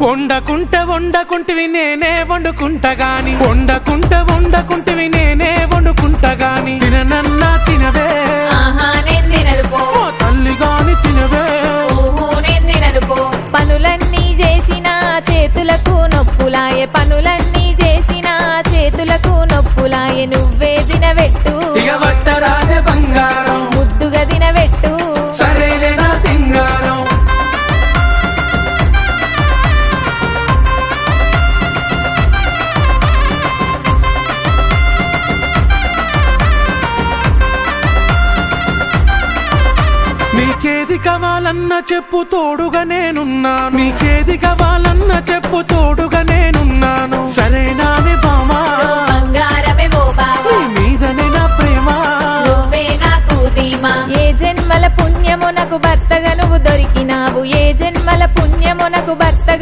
వండకుంటివి నేనే వండుకుంటా గాని వండకుంటివి నేనే వండుకుంటా గాని తిననన్నా తినవే నేను తినను పో ఓ తల్లి గాని తినవే నేను తినను పో పనులన్నీ చేసిన చేతులకు నొప్పులాయే పనులన్నీ చేసిన చేతులకు నొప్పులాయే నువ్వే తినబెట్టు ఇక వట్టరాజే బంగారం ముద్దుగా తినబెట్టు సరేలే నా సింగారం నీకేది కావాలన్నా చెప్పు తోడుగా నేనున్నాను నీకేది కావాలన్నా చెప్పు తోడుగా నేనున్నాను సరేనానే బామా బంగారమే ఓ బావా మీదనే నా ప్రేమ నువ్వే నాకు ధీమా ఏ జన్మల పుణ్యము నాకు భర్తగా నువ్వు దొరికినావు ఏ జన్మల పుణ్యము నాకు భర్తగా